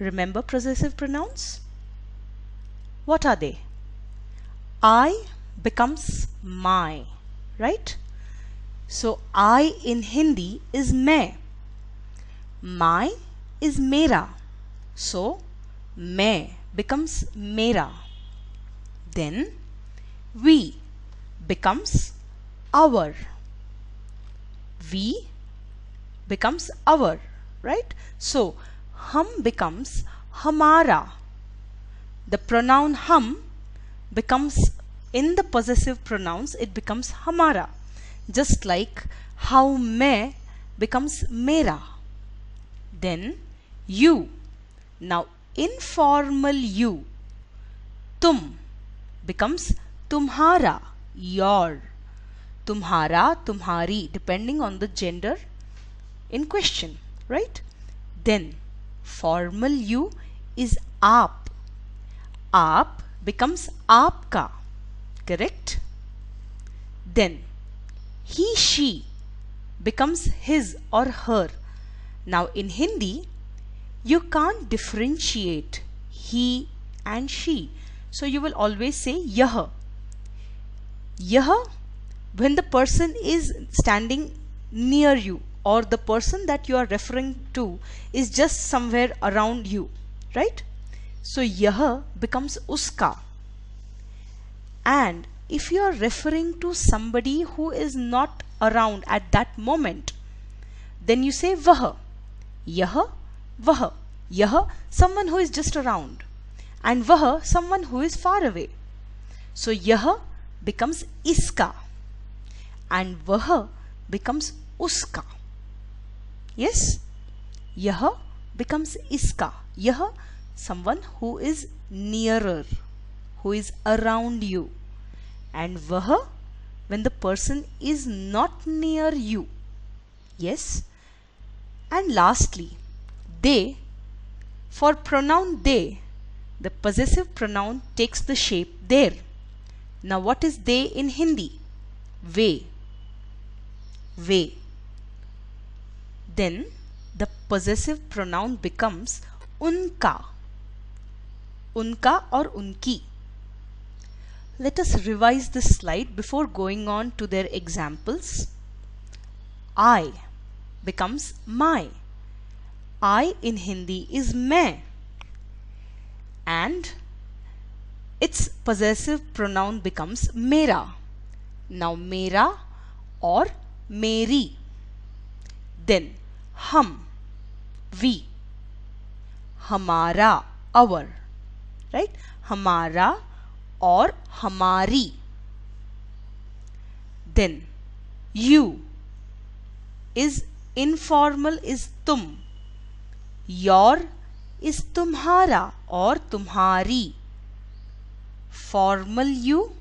Remember possessive pronouns? What are they? I becomes my, right? So I in Hindi is मैं, my is मेरा, so मैं becomes मेरा. Then we becomes our, we becomes our, right? So हम becomes हमारा. The pronoun हम becomes, in the possessive pronouns, it becomes हमारा, just like how मैं becomes मेरा. Then you. Now informal you, तुम becomes तुम्हारा, your. तुम्हारा, तुम्हारी, depending on the gender in question, right? Then formal you is आप. आप becomes आपका, correct? Then he, she becomes his or her. Now in Hindi, you can't differentiate he and she. So you will always say यह. यह when the person is standing near you, or the person that you are referring to is just somewhere around you, right? So यह becomes उसका. And if you are referring to somebody who is not around at that moment, then you say वह. यह, वह. यह someone who is just around, and वह someone who is far away. So यह becomes इसका, and वह becomes उसका. Yes? यह becomes इसका. यह someone who is nearer, who is around you, and वह when the person is not near you. Yes? And lastly, they. For pronoun they, the possessive pronoun takes the shape their. Now what is they in Hindi? Way. Way. Then the possessive pronoun becomes उनका. उनका or उनकी. Let us revise this slide before going on to their examples. I becomes my. I in Hindi is मैं, and its possessive pronoun becomes मेरा. Now मेरा or मेरी. Then हम, we. हमारा, our, right? हमारा or हमारी. Then you is informal is तुम. Your is तुम्हारा or तुम्हारी. Formal you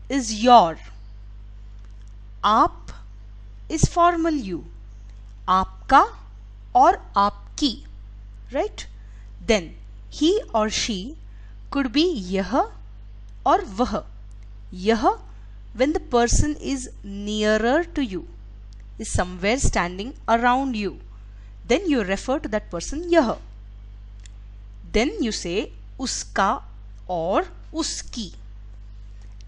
is your. आप is formal you. आपका or आपकी, right? Then he or she could be यह or वह. यह when the person is nearer to you, is somewhere standing around you, then you refer to that person यह. Then you say उसका or उसकी.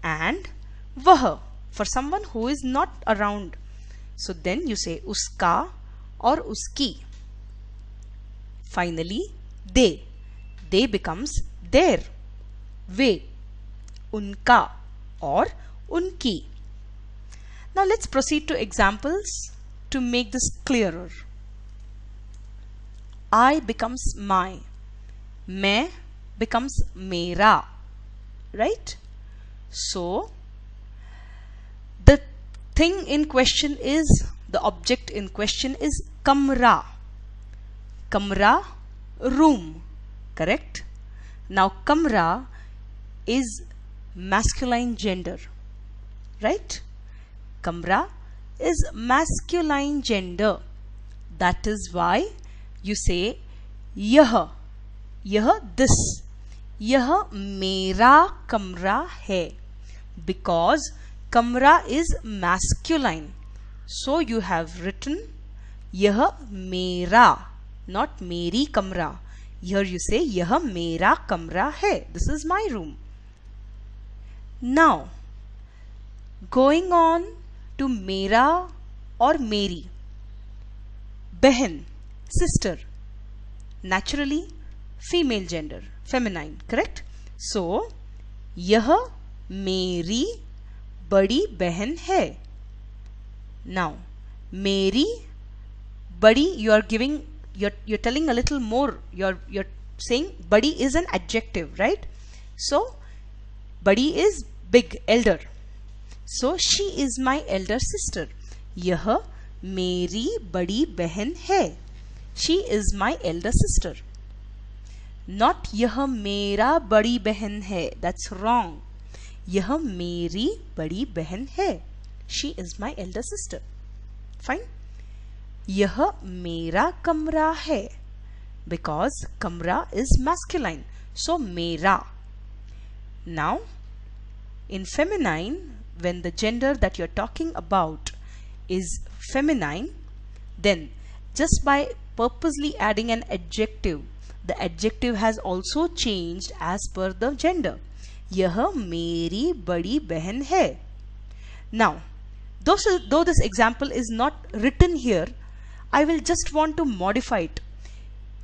And वह for someone who is not around, so then you say उसका or उसकी. Finally they becomes their. वे, उनका or उनकी. Now let's proceed to examples to make this clearer. I becomes my. मैं becomes मेरा, right? So the thing in question is, the object in question is कमरा. कमरा, room, correct? Now कमरा is masculine gender, right? Kamra is masculine gender. That is why you say यह. यह this. यह मेरा कमरा है. Because kamra is masculine. So you have written यह मेरा, not मेरी कमरा. Here you say यह मेरा कमरा है. This is my room. Now, going on to मेरा और मेरी. बहन, sister, naturally female gender, feminine, correct? So, यह मेरी बड़ी बहन है. Now, मेरी बड़ी, you are giving, you're telling a little more. You're saying badi is an adjective, right? So badi is big, elder. So she is my elder sister. यह मेरी बड़ी बहन है. She is my elder sister. Not यह मेरा बड़ी बहन है. That's wrong. यह मेरी बड़ी बहन है. She is my elder sister. Fine. यह मेरा कमरा है. Because कमरा is masculine. So मेरा. Now, in feminine, when the gender that you're talking about is feminine, then just by purposely adding an adjective, the adjective has also changed as per the gender. यह मेरी बड़ी बहन है. Now, though this example is not written here, I will just want to modify it.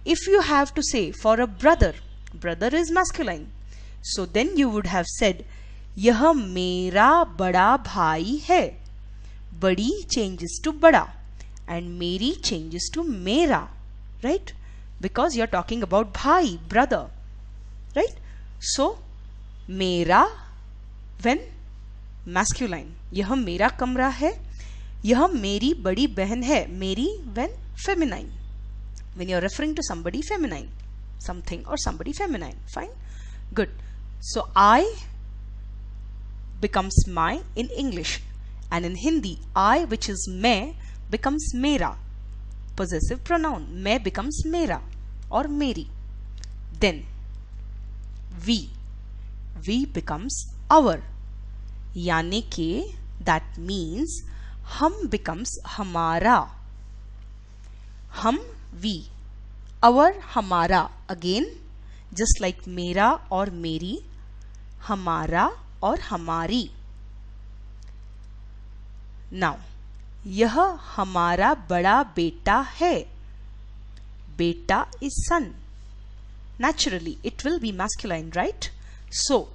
If you have to say for a brother, brother is masculine. So then you would have said, यह मेरा बड़ा भाई है. बड़ी changes to बड़ा and मेरी changes to मेरा, right? Because you are talking about भाई, brother, right? So मेरा when masculine. यह मेरा कमरा है. यह मेरी बड़ी बहन है. मेरी when feminine. When you are referring to somebody feminine, something or somebody feminine. Fine, good. So I becomes my in English, and in Hindi I, which is मैं, becomes मेरा, possessive pronoun. मैं becomes मेरा or मेरी. Then we becomes our. यानी कि that means हम becomes हमारा. हम we, our हमारा. Again, just like मेरा और मेरी, हमारा और हमारी. Now, यह हमारा बड़ा बेटा है. बेटा is son. Naturally, it will be masculine, right? So,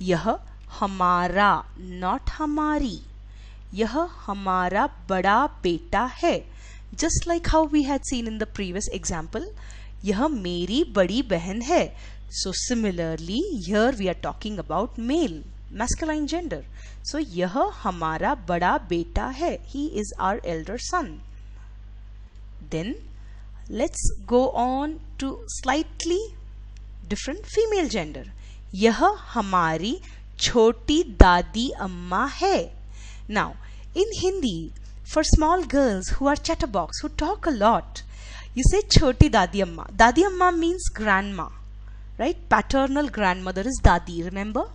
यह हमारा, not हमारी. यह हमारा बड़ा बेटा है. Just like how we had seen in the previous example, यह मेरी बड़ी बहन है. So similarly, here we are talking about male, masculine gender. So यह हमारा बड़ा बेटा है. He is our elder son. Then let's go on to slightly different female gender. यह हमारी छोटी दादी अम्मा है. Now, in Hindi, for small girls who are chatterbox, who talk a lot, you say choti dadi amma. Dadi amma means grandma, right? Paternal grandmother is dadi, remember?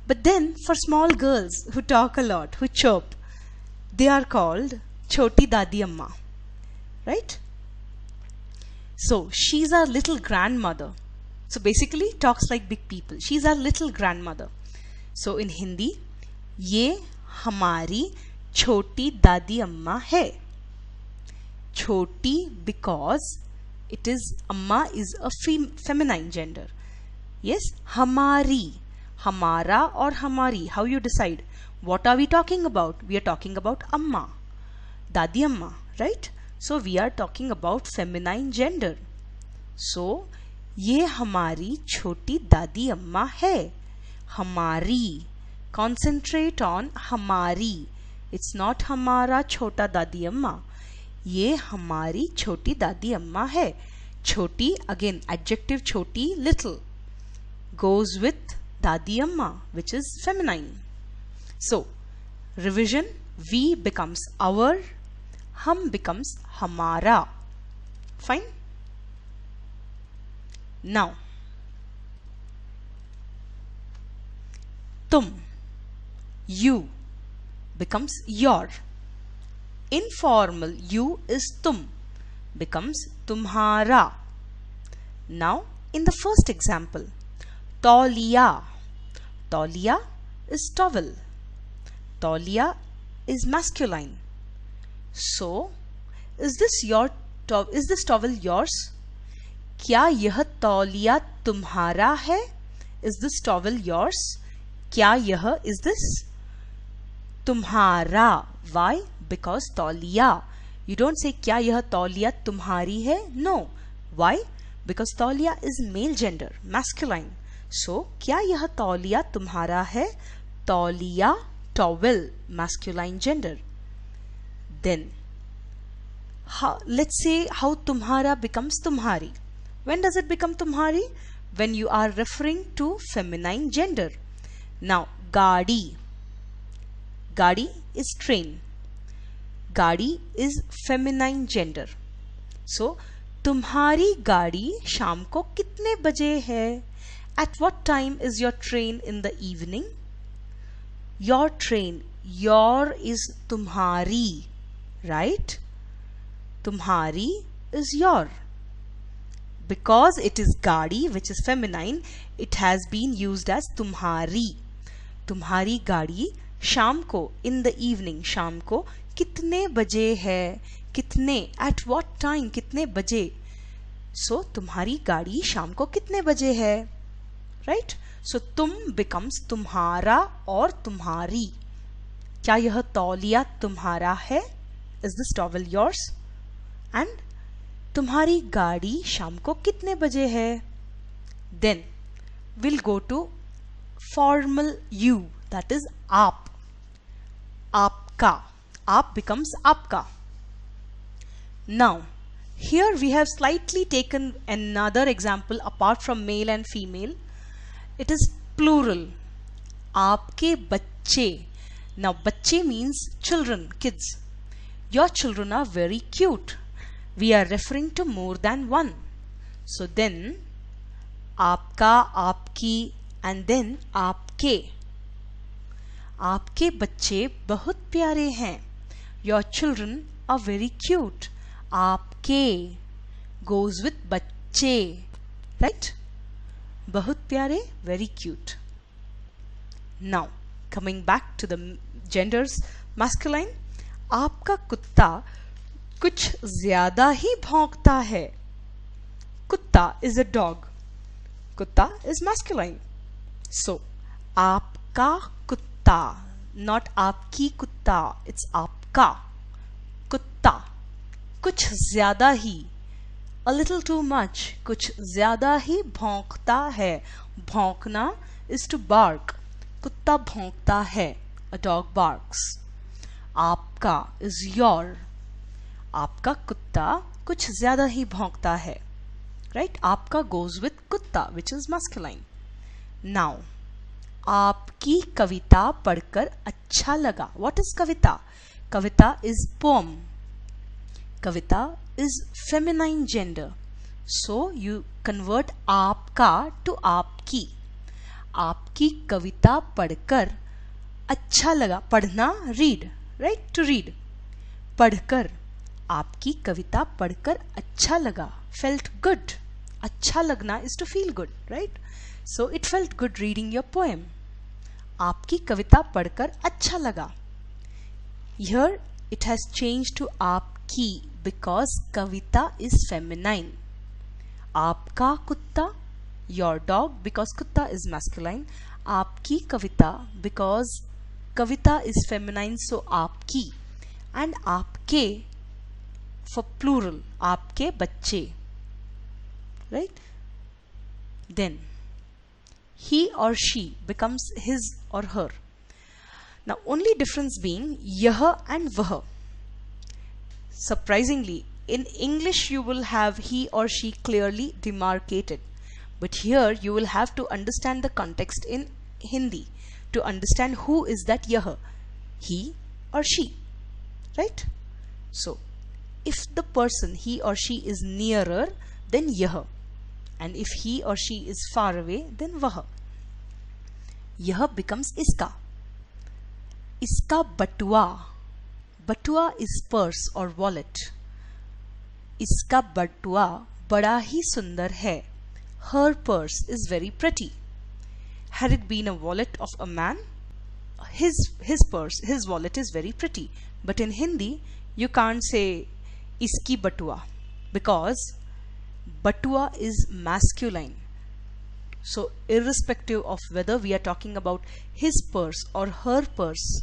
But then for small girls who talk a lot, who chirp, they are called choti dadi amma, right? So she's our little grandmother. So basically talks like big people. She's our little grandmother. So in Hindi, ये हमारी छोटी दादी अम्मा है. छोटी because it is amma is a feminine gender. Yes, हमारी, हमारा और हमारी. How you decide? What are we talking about? We are talking about amma, दादी अम्मा, right? So we are talking about feminine gender. So ये हमारी छोटी दादी अम्मा है. हमारी. Concentrate on हमारी. It's not हमारा छोटा दादी अम्मा. ये हमारी छोटी दादी अम्मा है. छोटी, again adjective छोटी, little, goes with दादी अम्मा, which is feminine. So revision, we becomes our, हम becomes हमारा. Fine. Now, तुम, you, becomes your. Informal you is तुम, becomes तुम्हारा. Now, in the first example, tauliya. Tauliya is towel. Tauliya is masculine. So, is this towel yours? क्या यह तौलिया तुम्हारा है? Is this towel yours? क्या यह is this? तुम्हारा. Why? Because तौलिया. You don't say क्या यह तौलिया तुम्हारी है? No. Why? Because तौलिया is male gender, masculine. So क्या यह तौलिया तुम्हारा है? तौलिया, towel, masculine gender. Then let's say how तुम्हारा becomes तुम्हारी. When does it become तुम्हारी? When you are referring to feminine gender. Now, गाड़ी. गाड़ी is train. गाड़ी is feminine gender. So, तुम्हारी गाड़ी शाम को कितने बजे है? At what time is your train in the evening? Your train. Your is तुम्हारी. Right? तुम्हारी is your. Because it is गाड़ी, which is feminine, it has been used as तुम्हारी. तुम्हारी गाड़ी शाम को, in the evening, शाम को कितने बजे है? कितने, at what time, कितने बजे? So तुम्हारी गाड़ी शाम को कितने बजे है? Right? So तुम becomes तुम्हारा और तुम्हारी. क्या यह तौलिया तुम्हारा है? Is this towel yours? And तुम्हारी गाड़ी शाम को कितने बजे है? Then we'll go to formal you, that is आप. आपका. आप becomes आपका. Now, here we have slightly taken another example apart from male and female. It is plural. आपके बच्चे. Now, बच्चे means children, kids. Your children are very cute. We are referring to more than one. So then, आपका, आपकी, and then आपके. आपके बच्चे बहुत प्यारे हैं. Your children are very cute. आपके goes with बच्चे. Right? बहुत प्यारे, very cute. Now, coming back to the genders, masculine. आपका कुत्ता कुछ ज्यादा ही भौंकता है. कुत्ता is a dog. कुत्ता is masculine. So, आपका कुत्ता, not आपकी कुत्ता, it's आपका कुत्ता कुछ ज्यादा ही, a little too much, कुछ ज्यादा ही भौंकता है. भौंकना is to bark. कुत्ता भौंकता है. A dog barks. आपका is your. आपका कुत्ता कुछ ज्यादा ही भौंकता है. Right? आपका goes with कुत्ता, which is masculine. Now, आपकी कविता पढ़कर अच्छा लगा. What is Kavita? Kavita is poem. Kavita is feminine gender. So, you convert आपका to आपकी. आपकी कविता पढ़कर अच्छा लगा. पढ़ना, read. Right? To read. पढ़कर. आपकी कविता पढ़कर अच्छा लगा. Felt good. अच्छा लगना is to feel good, right? So it felt good reading your poem. आपकी कविता पढ़कर अच्छा लगा. Here it has changed to आपकी because कविता is feminine. आपका कुत्ता, your dog, because कुत्ता is masculine. आपकी कविता because Kavita is feminine, so आपकी. And आपके for plural, आपके बच्चे. Right? Then he or she becomes his or her. Now, only difference being यह and वह. Surprisingly, in English you will have he or she clearly demarcated, but here you will have to understand the context in Hindi to understand who is that यह, he or she. Right? So, if the person he or she is nearer, then यह, and if he or she is far away, then वह. यह becomes इसका. इसका बटुआ. बटुआ is purse or wallet. इसका बटुआ बड़ा ही सुंदर है. her purse is very pretty. Had it been a wallet of a man, his purse, his wallet is very pretty. But in Hindi, you can't say iski batua, because batua is masculine. So irrespective of whether we are talking about his purse or her purse,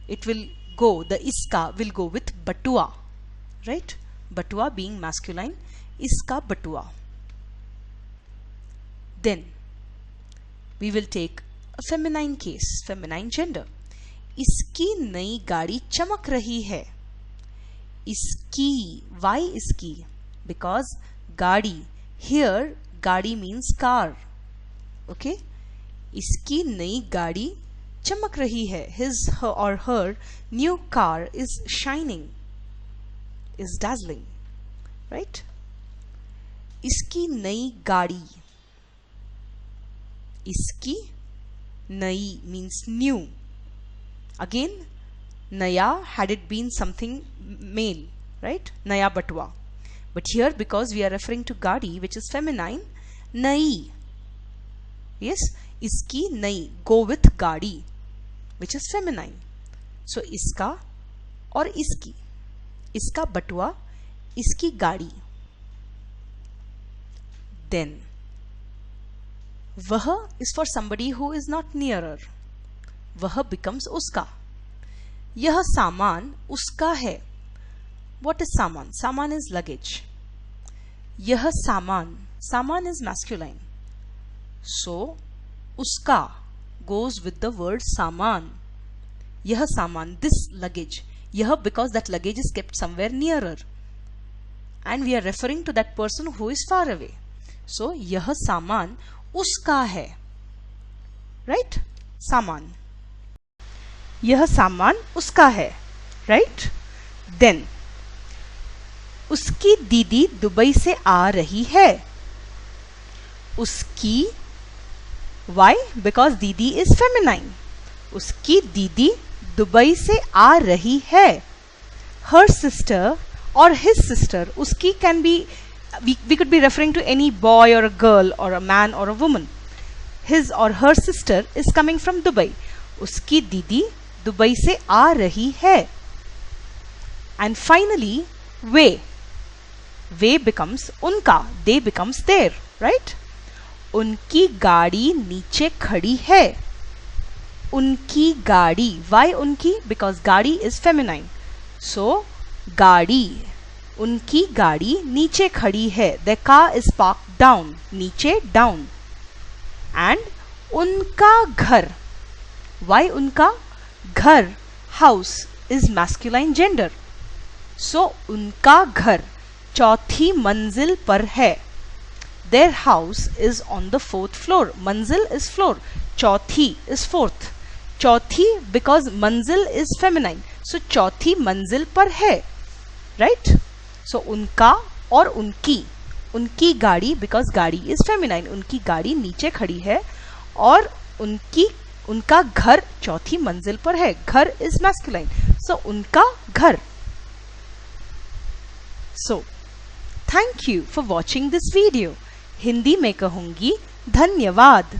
it will go, the iska will go with batua, right? Batua being masculine, iska batua. Then we will take a feminine case, feminine gender. इसकी नई गाड़ी चमक रही है. इसकी, why इसकी? Because गाड़ी, here गाड़ी means car. Okay? इसकी नई गाड़ी चमक रही है. His, her or her new car is shining, is dazzling. Right? इसकी नई गाड़ी. इसकी नई means new. Again, naya, had it been something male, right? Naya batwa. But here, because we are referring to gadi, which is feminine, nai. Yes, iski nai, go with gadi, which is feminine. So iska or iski. Iska batwa, iski gadi. Then वह is for somebody who is not nearer. वह becomes उसका. यह सामान उसका है. What is सामान? सामान is luggage. यह सामान, सामान is masculine. So उसका goes with the word सामान. यह सामान, this luggage. यह because that luggage is kept somewhere nearer. And we are referring to that person who is far away. So यह सामान उसका है. Right? सामान. यह सामान उसका है. Right? Then उसकी दीदी दुबई से आ रही है. उसकी, why? Because दीदी is feminine. उसकी दीदी दुबई से आ रही है. Her sister or his sister, उसकी can be, we could be referring to any boy or a girl or a man or a woman. His or her sister is coming from Dubai. उसकी दीदी Dubai से आ रही है. And finally, way. Way becomes उनका. They becomes their. Right? उनकी गाड़ी नीचे खड़ी है. उनकी गाड़ी. Why उनकी? Because गाड़ी is feminine. So गाड़ी. उनकी गाड़ी नीचे खड़ी है. Their car is parked down. नीचे down. And उनका घर. Why उनका? घर, house is masculine gender. So उनका घर चौथी मंजिल पर है. Their house is on the 4th floor. मंजिल is floor. चौथी is 4th. चौथी because मंजिल is feminine. So चौथी मंजिल पर है. Right? So उनका और उनकी. उनकी गाड़ी because गाड़ी is feminine. उनकी गाड़ी नीचे खड़ी है और उनका घर चौथी मंजिल पर है. घर is masculine. So उनका घर. So thank you for watching this video. Hindi में कहूंगी धन्यवाद.